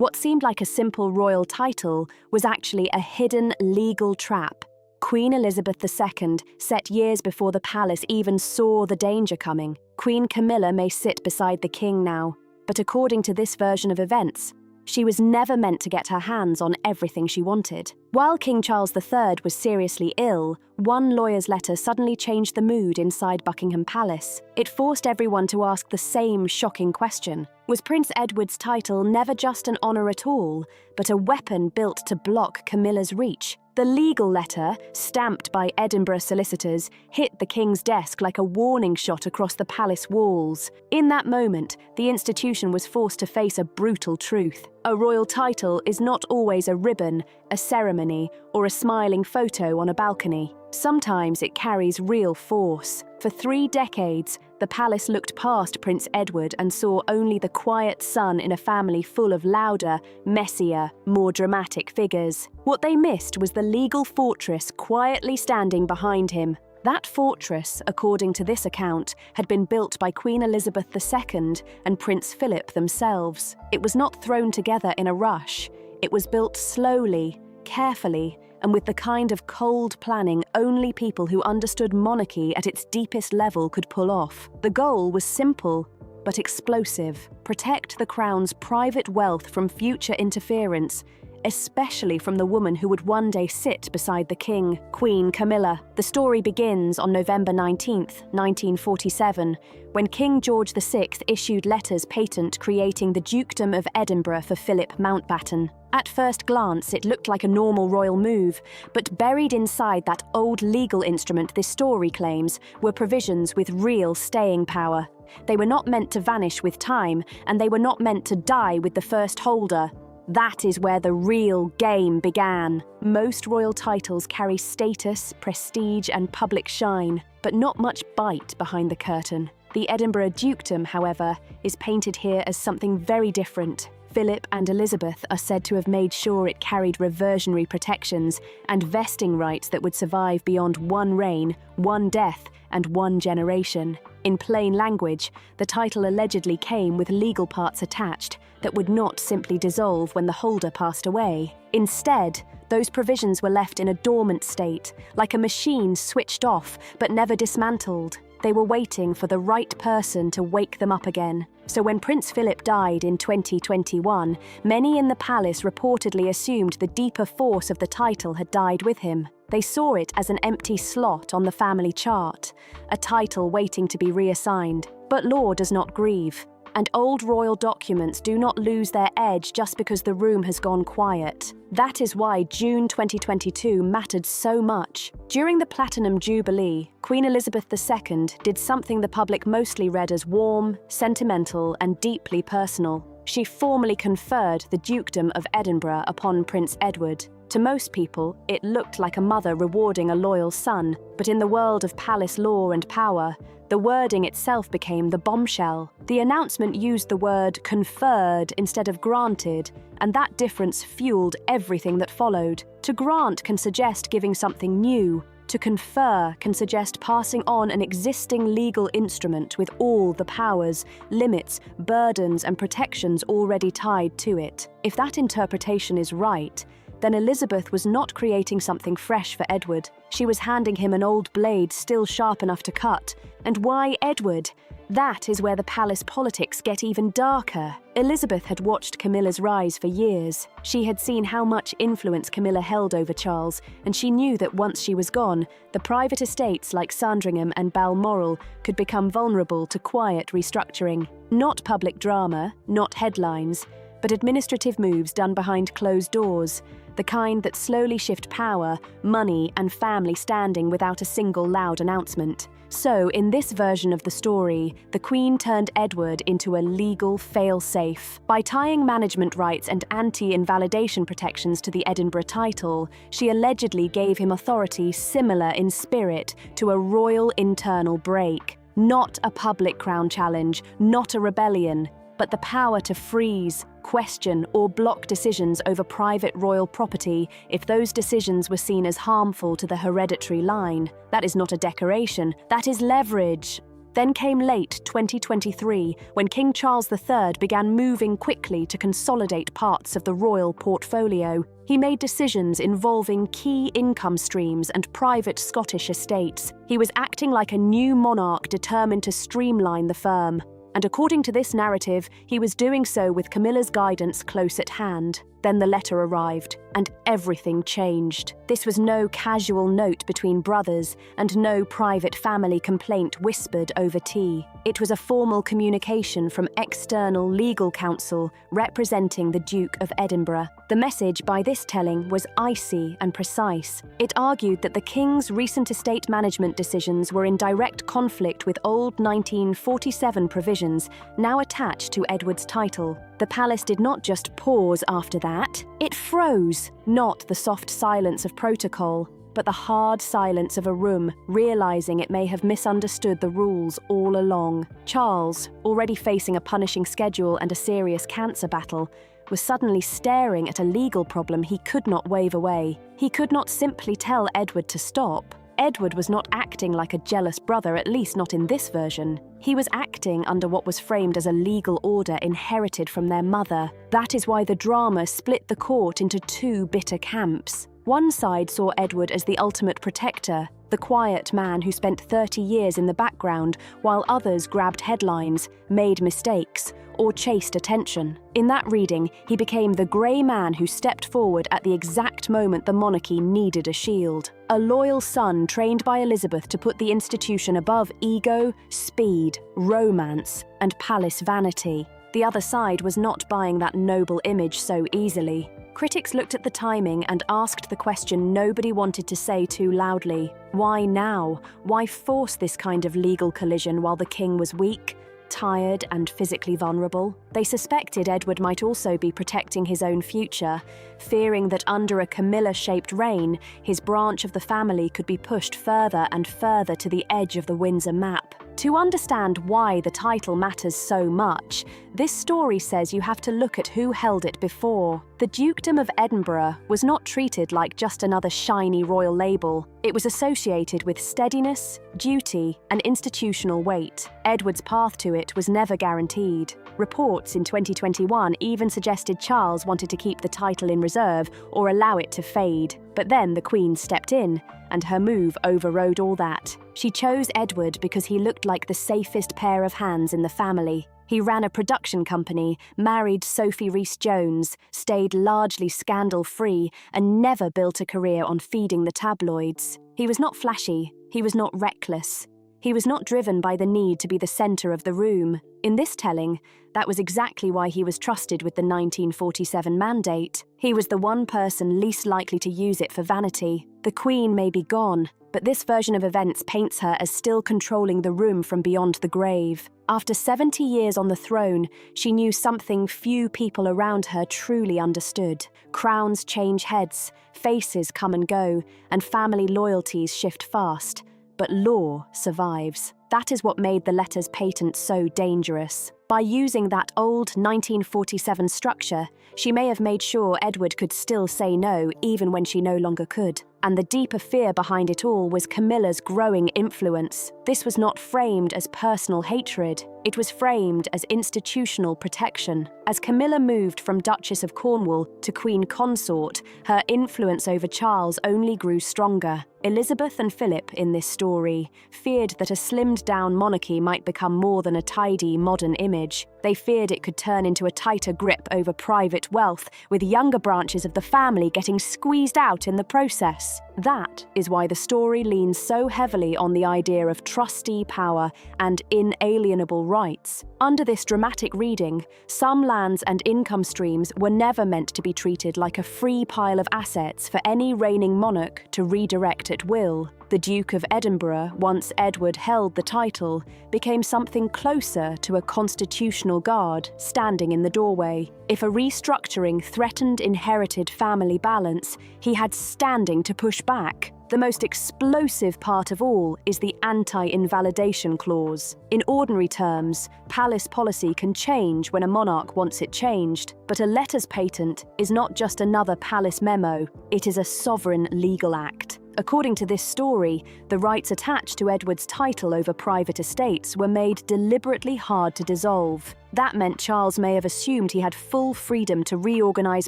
What seemed like a simple royal title was actually a hidden legal trap. Queen Elizabeth II, set years before the palace even saw the danger coming. Queen Camilla may sit beside the king now, but according to this version of events, she was never meant to get her hands on everything she wanted. While King Charles III was seriously ill, one lawyer's letter suddenly changed the mood inside Buckingham Palace. It forced everyone to ask the same shocking question. Was Prince Edward's title never just an honour at all, but a weapon built to block Camilla's reach? The legal letter, stamped by Edinburgh solicitors, hit the king's desk like a warning shot across the palace walls. In that moment, the institution was forced to face a brutal truth. A royal title is not always a ribbon, a ceremony, or a smiling photo on a balcony. Sometimes it carries real force. For 3 decades, the palace looked past Prince Edward and saw only the quiet son in a family full of louder, messier, more dramatic figures. What they missed was the legal fortress quietly standing behind him. That fortress, according to this account, had been built by Queen Elizabeth II and Prince Philip themselves. It was not thrown together in a rush. It was built slowly, carefully, and with the kind of cold planning only people who understood monarchy at its deepest level could pull off. The goal was simple, but explosive: protect the crown's private wealth from future interference, especially from the woman who would one day sit beside the king, Queen Camilla. The story begins on November 19th, 1947, when King George VI issued letters patent creating the Dukedom of Edinburgh for Philip Mountbatten. At first glance, it looked like a normal royal move, but buried inside that old legal instrument this story claims were provisions with real staying power. They were not meant to vanish with time, and they were not meant to die with the first holder. That is where the real game began. Most royal titles carry status, prestige, and public shine, but not much bite behind the curtain. The Edinburgh Dukedom, however, is painted here as something very different. Philip and Elizabeth are said to have made sure it carried reversionary protections and vesting rights that would survive beyond one reign, one death, and one generation. In plain language, the title allegedly came with legal parts attached that would not simply dissolve when the holder passed away. Instead, those provisions were left in a dormant state, like a machine switched off but never dismantled. They were waiting for the right person to wake them up again. So when Prince Philip died in 2021, many in the palace reportedly assumed the deeper force of the title had died with him. They saw it as an empty slot on the family chart, a title waiting to be reassigned. But law does not grieve, and old royal documents do not lose their edge just because the room has gone quiet. That is why June 2022 mattered so much. During the Platinum Jubilee, Queen Elizabeth II did something the public mostly read as warm, sentimental, and deeply personal. She formally conferred the Dukedom of Edinburgh upon Prince Edward. To most people, it looked like a mother rewarding a loyal son, but in the world of palace law and power, the wording itself became the bombshell. The announcement used the word conferred instead of granted, and that difference fueled everything that followed. To grant can suggest giving something new. To confer can suggest passing on an existing legal instrument with all the powers, limits, burdens, and protections already tied to it. If that interpretation is right, then Elizabeth was not creating something fresh for Edward. She was handing him an old blade still sharp enough to cut. And why Edward? That is where the palace politics get even darker. Elizabeth had watched Camilla's rise for years. She had seen how much influence Camilla held over Charles, and she knew that once she was gone, the private estates like Sandringham and Balmoral could become vulnerable to quiet restructuring. Not public drama, not headlines, but administrative moves done behind closed doors, the kind that slowly shift power, money, and family standing without a single loud announcement. So, in this version of the story, the Queen turned Edward into a legal fail-safe. By tying management rights and anti-invalidation protections to the Edinburgh title, she allegedly gave him authority similar in spirit to a royal internal break. Not a public crown challenge, not a rebellion, but the power to freeze, question, or block decisions over private royal property if those decisions were seen as harmful to the hereditary line. That is not a decoration, that is leverage. Then came late 2023, when King Charles III began moving quickly to consolidate parts of the royal portfolio. He made decisions involving key income streams and private Scottish estates. He was acting like a new monarch determined to streamline the firm. And according to this narrative, he was doing so with Camilla's guidance close at hand. Then the letter arrived, and everything changed. This was no casual note between brothers, and no private family complaint whispered over tea. It was a formal communication from external legal counsel representing the Duke of Edinburgh. The message, by this telling, was icy and precise. It argued that the King's recent estate management decisions were in direct conflict with old 1947 provisions, now attached to Edward's title. The palace did not just pause after that, it froze, not the soft silence of protocol, but the hard silence of a room, realizing it may have misunderstood the rules all along. Charles, already facing a punishing schedule and a serious cancer battle, was suddenly staring at a legal problem he could not wave away. He could not simply tell Edward to stop. Edward was not acting like a jealous brother, at least not in this version. He was acting under what was framed as a legal order inherited from their mother. That is why the drama split the court into two bitter camps. One side saw Edward as the ultimate protector, the quiet man who spent 30 years in the background, while others grabbed headlines, made mistakes, or chased attention. In that reading, he became the grey man who stepped forward at the exact moment the monarchy needed a shield. A loyal son trained by Elizabeth to put the institution above ego, speed, romance, and palace vanity. The other side was not buying that noble image so easily. Critics looked at the timing and asked the question nobody wanted to say too loudly. Why now? Why force this kind of legal collision while the king was weak, tired, and physically vulnerable? They suspected Edward might also be protecting his own future, fearing that under a Camilla-shaped reign, his branch of the family could be pushed further and further to the edge of the Windsor map. To understand why the title matters so much, this story says you have to look at who held it before. The Dukedom of Edinburgh was not treated like just another shiny royal label. It was associated with steadiness, duty, and institutional weight. Edward's path to it was never guaranteed. Reports in 2021 even suggested Charles wanted to keep the title in reserve or allow it to fade. But then the Queen stepped in, and her move overrode all that. She chose Edward because he looked like the safest pair of hands in the family. He ran a production company, married Sophie Rhys-Jones, stayed largely scandal-free, and never built a career on feeding the tabloids. He was not flashy. He was not reckless. He was not driven by the need to be the centre of the room. In this telling, that was exactly why he was trusted with the 1947 mandate. He was the one person least likely to use it for vanity. The Queen may be gone, but this version of events paints her as still controlling the room from beyond the grave. After 70 years on the throne, she knew something few people around her truly understood. Crowns change heads, faces come and go, and family loyalties shift fast. But law survives. That is what made the letter's patent so dangerous. By using that old 1947 structure, she may have made sure Edward could still say no even when she no longer could. And the deeper fear behind it all was Camilla's growing influence. This was not framed as personal hatred. It was framed as institutional protection. As Camilla moved from Duchess of Cornwall to Queen Consort, her influence over Charles only grew stronger. Elizabeth and Philip, in this story, feared that a slimmed-down monarchy might become more than a tidy, modern image. They feared it could turn into a tighter grip over private wealth, with younger branches of the family getting squeezed out in the process. That is why the story leans so heavily on the idea of trustee power and inalienable rights. Under this dramatic reading, some lands and income streams were never meant to be treated like a free pile of assets for any reigning monarch to redirect at will. The Duke of Edinburgh, once Edward held the title, became something closer to a constitutional guard standing in the doorway. If a restructuring threatened inherited family balance, he had standing to push back. The most explosive part of all is the anti-invalidation clause. In ordinary terms, palace policy can change when a monarch wants it changed, but a letters patent is not just another palace memo, it is a sovereign legal act. According to this story, the rights attached to Edward's title over private estates were made deliberately hard to dissolve. That meant Charles may have assumed he had full freedom to reorganize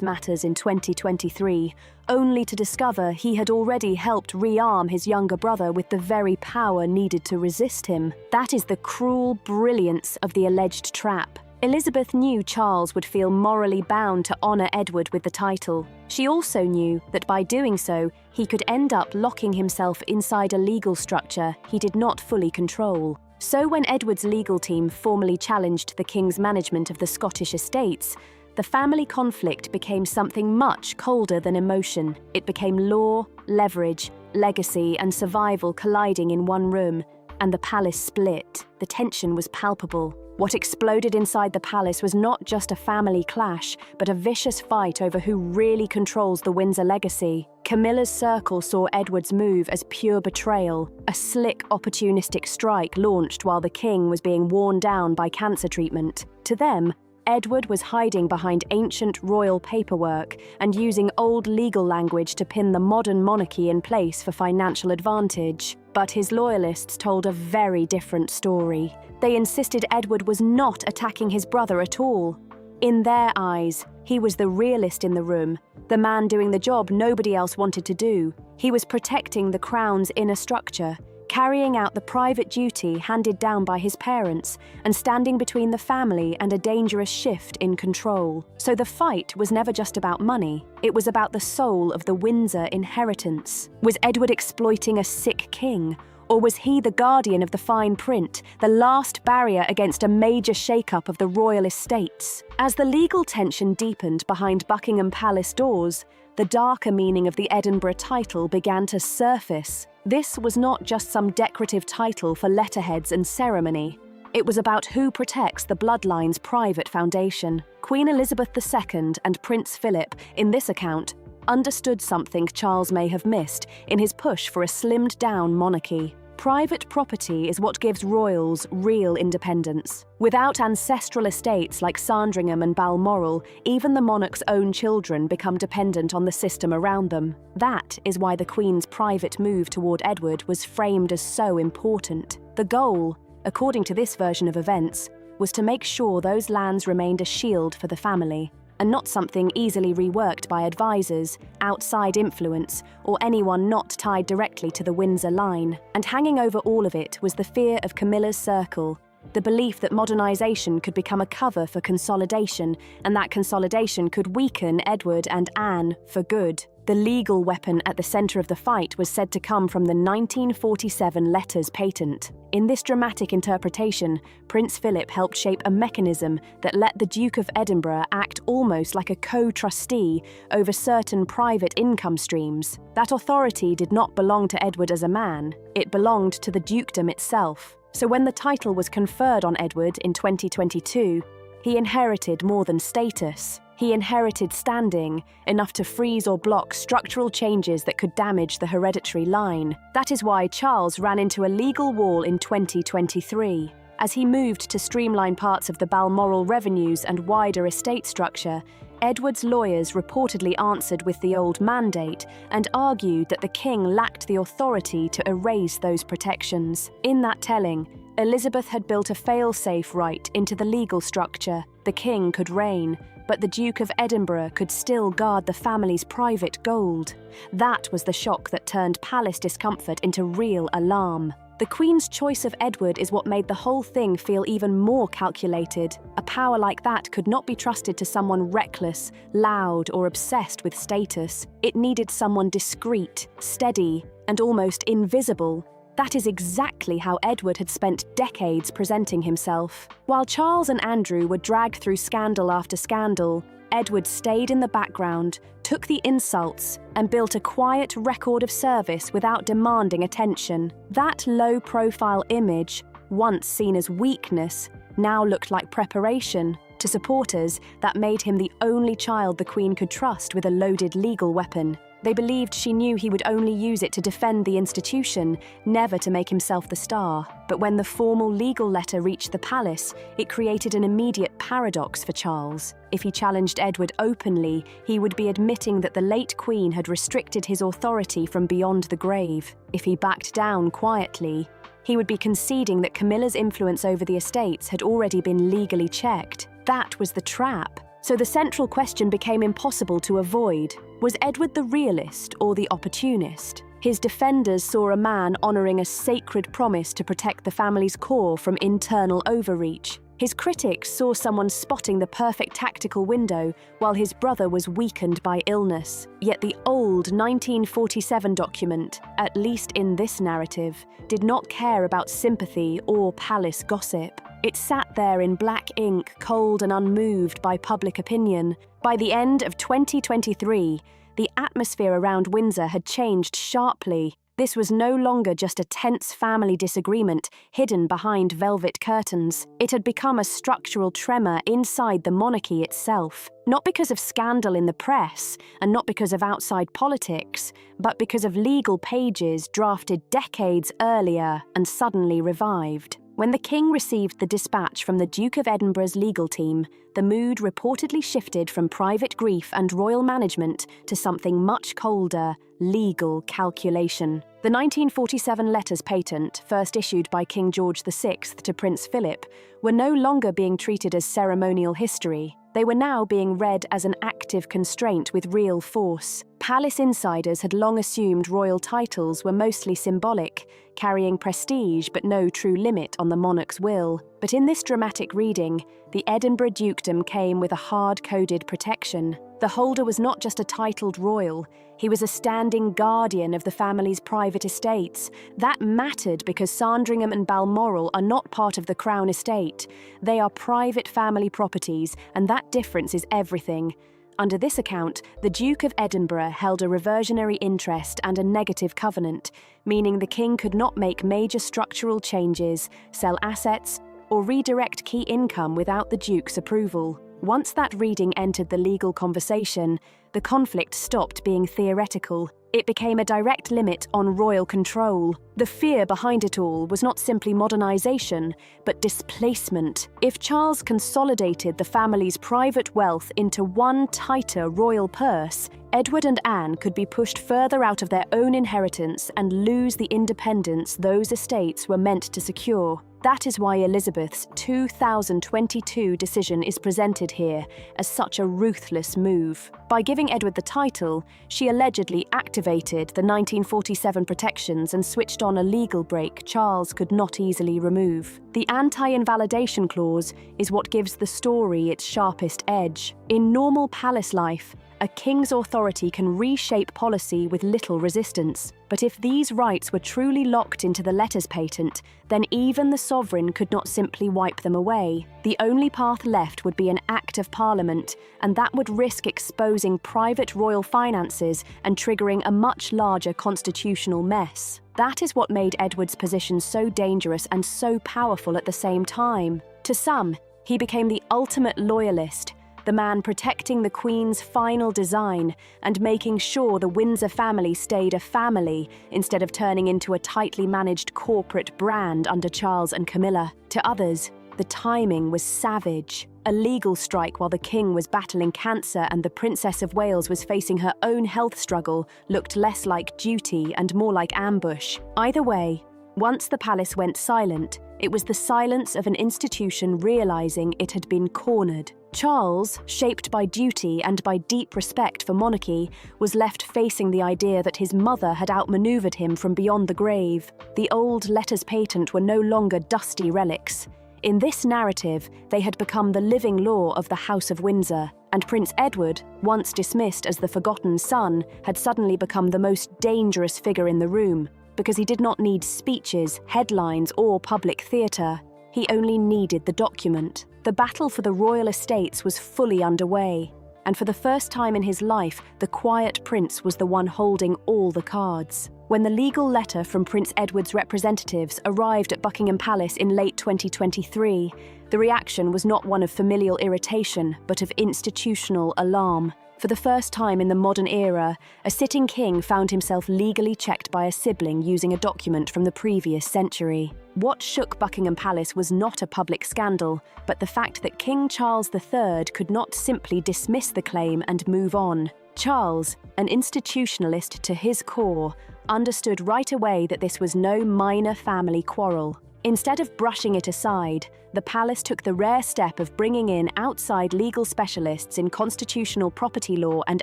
matters in 2023, only to discover he had already helped rearm his younger brother with the very power needed to resist him. That is the cruel brilliance of the alleged trap. Elizabeth knew Charles would feel morally bound to honour Edward with the title. She also knew that by doing so, he could end up locking himself inside a legal structure he did not fully control. So when Edward's legal team formally challenged the king's management of the Scottish estates, the family conflict became something much colder than emotion. It became law, leverage, legacy, and survival colliding in one room, and the palace split. The tension was palpable. What exploded inside the palace was not just a family clash, but a vicious fight over who really controls the Windsor legacy. Camilla's circle saw Edward's move as pure betrayal, a slick, opportunistic strike launched while the king was being worn down by cancer treatment. To them, Edward was hiding behind ancient royal paperwork and using old legal language to pin the modern monarchy in place for financial advantage. But his loyalists told a very different story. They insisted Edward was not attacking his brother at all. In their eyes, he was the realist in the room, the man doing the job nobody else wanted to do. He was protecting the crown's inner structure, carrying out the private duty handed down by his parents, and standing between the family and a dangerous shift in control. So the fight was never just about money, it was about the soul of the Windsor inheritance. Was Edward exploiting a sick king? Or was he the guardian of the fine print, the last barrier against a major shake-up of the royal estates? As the legal tension deepened behind Buckingham Palace doors, the darker meaning of the Edinburgh title began to surface. This was not just some decorative title for letterheads and ceremony. It was about who protects the bloodline's private foundation. Queen Elizabeth II and Prince Philip, in this account, understood something Charles may have missed in his push for a slimmed-down monarchy. Private property is what gives royals real independence. Without ancestral estates like Sandringham and Balmoral, even the monarch's own children become dependent on the system around them. That is why the Queen's private move toward Edward was framed as so important. The goal, according to this version of events, was to make sure those lands remained a shield for the family, and not something easily reworked by advisors, outside influence, or anyone not tied directly to the Windsor line. And hanging over all of it was the fear of Camilla's circle, the belief that modernisation could become a cover for consolidation, and that consolidation could weaken Edward and Anne for good. The legal weapon at the centre of the fight was said to come from the 1947 letters patent. In this dramatic interpretation, Prince Philip helped shape a mechanism that let the Duke of Edinburgh act almost like a co-trustee over certain private income streams. That authority did not belong to Edward as a man, it belonged to the dukedom itself. So when the title was conferred on Edward in 2022, he inherited more than status. He inherited standing, enough to freeze or block structural changes that could damage the hereditary line. That is why Charles ran into a legal wall in 2023. As he moved to streamline parts of the Balmoral revenues and wider estate structure, Edward's lawyers reportedly answered with the old mandate and argued that the king lacked the authority to erase those protections. In that telling, Elizabeth had built a fail-safe right into the legal structure. The king could reign, but the Duke of Edinburgh could still guard the family's private gold. That was the shock that turned palace discomfort into real alarm. The Queen's choice of Edward is what made the whole thing feel even more calculated. A power like that could not be trusted to someone reckless, loud, or obsessed with status. It needed someone discreet, steady, and almost invisible. That is exactly how Edward had spent decades presenting himself. While Charles and Andrew were dragged through scandal after scandal, Edward stayed in the background, took the insults, and built a quiet record of service without demanding attention. That low-profile image, once seen as weakness, now looked like preparation. To supporters, that made him the only child the Queen could trust with a loaded legal weapon. They believed she knew he would only use it to defend the institution, never to make himself the star. But when the formal legal letter reached the palace, it created an immediate paradox for Charles. If he challenged Edward openly, he would be admitting that the late Queen had restricted his authority from beyond the grave. If he backed down quietly, he would be conceding that Camilla's influence over the estates had already been legally checked. That was the trap. So the central question became impossible to avoid. Was Edward the realist or the opportunist? His defenders saw a man honouring a sacred promise to protect the family's core from internal overreach. His critics saw someone spotting the perfect tactical window while his brother was weakened by illness. Yet the old 1947 document, at least in this narrative, did not care about sympathy or palace gossip. It sat there in black ink, cold and unmoved by public opinion. By the end of 2023, the atmosphere around Windsor had changed sharply. This was no longer just a tense family disagreement hidden behind velvet curtains. It had become a structural tremor inside the monarchy itself. Not because of scandal in the press, and not because of outside politics, but because of legal pages drafted decades earlier and suddenly revived. When the king received the dispatch from the Duke of Edinburgh's legal team, the mood reportedly shifted from private grief and royal management to something much colder, legal calculation. The 1947 letters patent, first issued by King George VI to Prince Philip, were no longer being treated as ceremonial history. They were now being read as an active constraint with real force. Palace insiders had long assumed royal titles were mostly symbolic, carrying prestige but no true limit on the monarch's will. But in this dramatic reading, the Edinburgh dukedom came with a hard-coded protection. The holder was not just a titled royal, he was a standing guardian of the family's private estates. That mattered because Sandringham and Balmoral are not part of the Crown estate. They are private family properties, and that difference is everything. Under this account, the Duke of Edinburgh held a reversionary interest and a negative covenant, meaning the king could not make major structural changes, sell assets, or redirect key income without the Duke's approval. Once that reading entered the legal conversation, the conflict stopped being theoretical. It became a direct limit on royal control. The fear behind it all was not simply modernization, but displacement. If Charles consolidated the family's private wealth into one tighter royal purse, Edward and Anne could be pushed further out of their own inheritance and lose the independence those estates were meant to secure. That is why Elizabeth's 2022 decision is presented here as such a ruthless move. By giving Edward the title, she allegedly activated the 1947 protections and switched on a legal brake Charles could not easily remove. The anti-invalidation clause is what gives the story its sharpest edge. In normal palace life, a king's authority can reshape policy with little resistance. But if these rights were truly locked into the letters patent, then even the sovereign could not simply wipe them away. The only path left would be an Act of Parliament, and that would risk exposing private royal finances and triggering a much larger constitutional mess. That is what made Edward's position so dangerous and so powerful at the same time. To some, he became the ultimate loyalist, the man protecting the Queen's final design and making sure the Windsor family stayed a family instead of turning into a tightly managed corporate brand under Charles and Camilla. To others, the timing was savage. A legal strike while the King was battling cancer and the Princess of Wales was facing her own health struggle looked less like duty and more like ambush. Either way, once the palace went silent, it was the silence of an institution realizing it had been cornered. Charles, shaped by duty and by deep respect for monarchy, was left facing the idea that his mother had outmaneuvered him from beyond the grave. The old letters patent were no longer dusty relics. In this narrative, they had become the living law of the House of Windsor, and Prince Edward, once dismissed as the forgotten son, had suddenly become the most dangerous figure in the room, because he did not need speeches, headlines, or public theatre. He only needed the document. The battle for the royal estates was fully underway, and for the first time in his life, the quiet prince was the one holding all the cards. When the legal letter from Prince Edward's representatives arrived at Buckingham Palace in late 2023, the reaction was not one of familial irritation, but of institutional alarm. For the first time in the modern era, a sitting king found himself legally checked by a sibling using a document from the previous century. What shook Buckingham Palace was not a public scandal, but the fact that King Charles III could not simply dismiss the claim and move on. Charles, an institutionalist to his core, understood right away that this was no minor family quarrel. Instead of brushing it aside, the palace took the rare step of bringing in outside legal specialists in constitutional property law and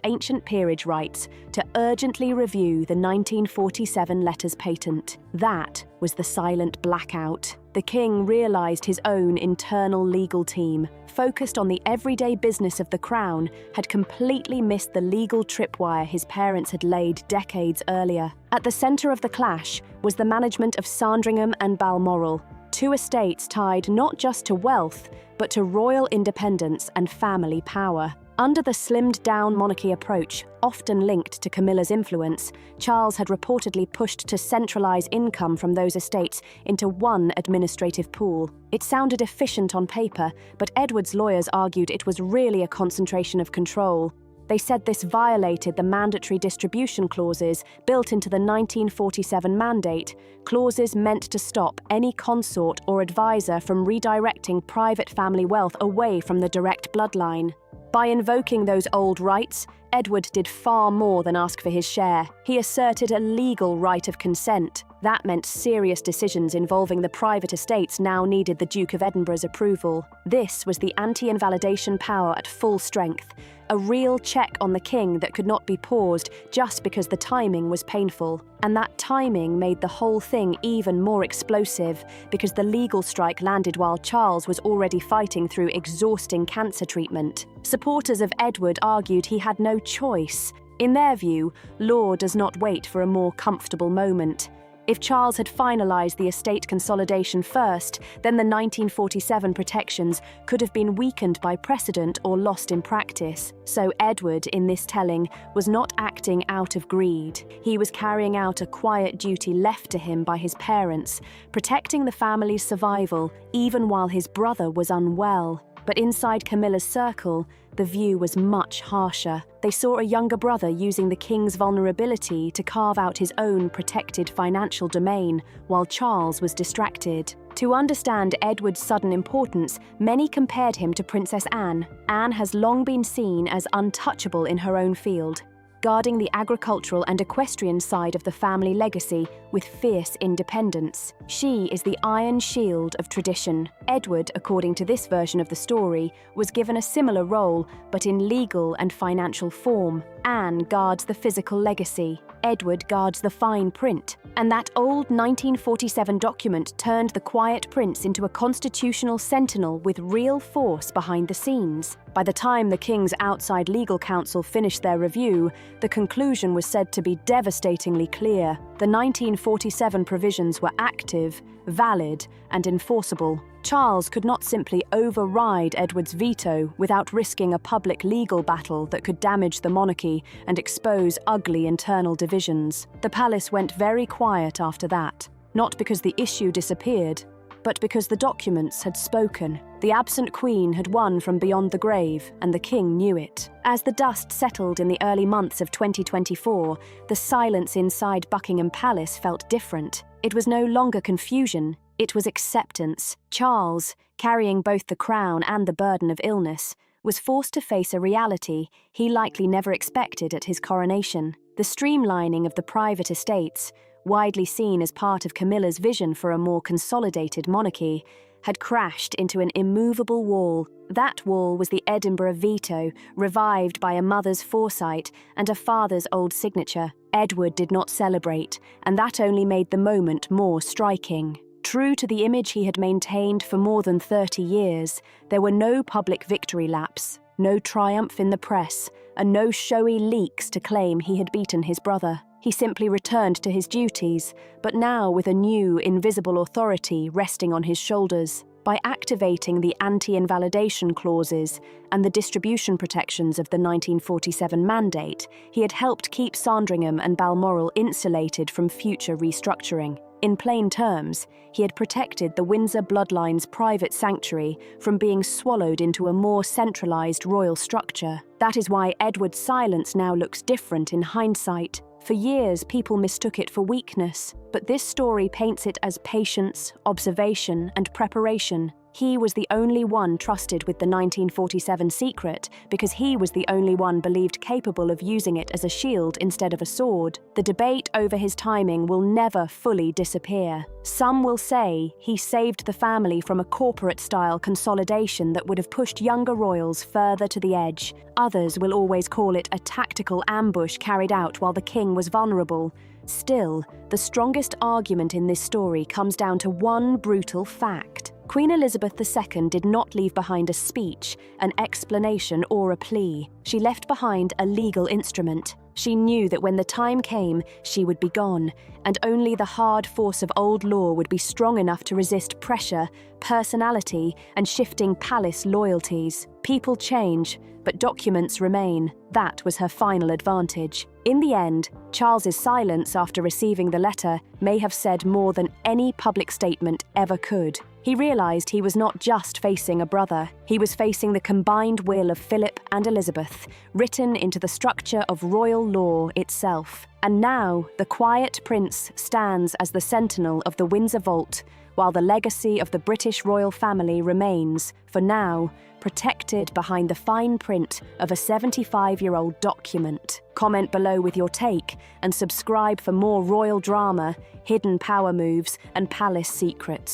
ancient peerage rights to urgently review the 1947 letters patent. That was the silent blackout. The king realized his own internal legal team, focused on the everyday business of the crown, had completely missed the legal tripwire his parents had laid decades earlier. At the center of the clash was the management of Sandringham and Balmoral, two estates tied not just to wealth, but to royal independence and family power. Under the slimmed-down monarchy approach, often linked to Camilla's influence, Charles had reportedly pushed to centralize income from those estates into one administrative pool. It sounded efficient on paper, but Edward's lawyers argued it was really a concentration of control. They said this violated the mandatory distribution clauses built into the 1947 mandate, clauses meant to stop any consort or advisor from redirecting private family wealth away from the direct bloodline. By invoking those old rights, Edward did far more than ask for his share. He asserted a legal right of consent. That meant serious decisions involving the private estates now needed the Duke of Edinburgh's approval. This was the anti-invalidation power at full strength, a real check on the king that could not be paused just because the timing was painful. And that timing made the whole thing even more explosive because the legal strike landed while Charles was already fighting through exhausting cancer treatment. Supporters of Edward argued he had no choice. In their view, law does not wait for a more comfortable moment. If Charles had finalized the estate consolidation first, then the 1947 protections could have been weakened by precedent or lost in practice. So Edward, in this telling, was not acting out of greed. He was carrying out a quiet duty left to him by his parents, protecting the family's survival even while his brother was unwell. But inside Camilla's circle, the view was much harsher. They saw a younger brother using the king's vulnerability to carve out his own protected financial domain, while Charles was distracted. To understand Edward's sudden importance, many compared him to Princess Anne. Anne has long been seen as untouchable in her own field, guarding the agricultural and equestrian side of the family legacy with fierce independence. She is the iron shield of tradition. Edward, according to this version of the story, was given a similar role, but in legal and financial form. Anne guards the physical legacy. Edward guards the fine print. And that old 1947 document turned the quiet prince into a constitutional sentinel with real force behind the scenes. By the time the king's outside legal counsel finished their review, the conclusion was said to be devastatingly clear. The 1947 provisions were active, valid, and enforceable. Charles could not simply override Edward's veto without risking a public legal battle that could damage the monarchy and expose ugly internal divisions. The palace went very quiet after that, not because the issue disappeared, but because the documents had spoken. The absent queen had won from beyond the grave, and the king knew it. As the dust settled in the early months of 2024, the silence inside Buckingham Palace felt different. It was no longer confusion, it was acceptance. Charles, carrying both the crown and the burden of illness, was forced to face a reality he likely never expected at his coronation. The streamlining of the private estates, widely seen as part of Camilla's vision for a more consolidated monarchy, had crashed into an immovable wall. That wall was the Edinburgh veto, revived by a mother's foresight and a father's old signature. Edward did not celebrate, and that only made the moment more striking. True to the image he had maintained for more than 30 years, there were no public victory laps, no triumph in the press, and no showy leaks to claim he had beaten his brother. He simply returned to his duties, but now with a new, invisible authority resting on his shoulders. By activating the anti-invalidation clauses and the distribution protections of the 1947 mandate, he had helped keep Sandringham and Balmoral insulated from future restructuring. In plain terms, he had protected the Windsor bloodline's private sanctuary from being swallowed into a more centralized royal structure. That is why Edward's silence now looks different in hindsight. For years, people mistook it for weakness, but this story paints it as patience, observation, and preparation. He was the only one trusted with the 1947 secret because he was the only one believed capable of using it as a shield instead of a sword. The debate over his timing will never fully disappear. Some will say he saved the family from a corporate-style consolidation that would have pushed younger royals further to the edge. Others will always call it a tactical ambush carried out while the king was vulnerable. Still, the strongest argument in this story comes down to one brutal fact. Queen Elizabeth II did not leave behind a speech, an explanation, or a plea. She left behind a legal instrument. She knew that when the time came, she would be gone, and only the hard force of old law would be strong enough to resist pressure, personality, and shifting palace loyalties. People change, but documents remain. That was her final advantage. In the end, Charles's silence after receiving the letter may have said more than any public statement ever could. He realized he was not just facing a brother, he was facing the combined will of Philip and Elizabeth, written into the structure of royal law itself. And now, the quiet prince stands as the sentinel of the Windsor Vault, while the legacy of the British royal family remains, for now, protected behind the fine print of a 75-year-old document. Comment below with your take, and subscribe for more royal drama, hidden power moves, and palace secrets.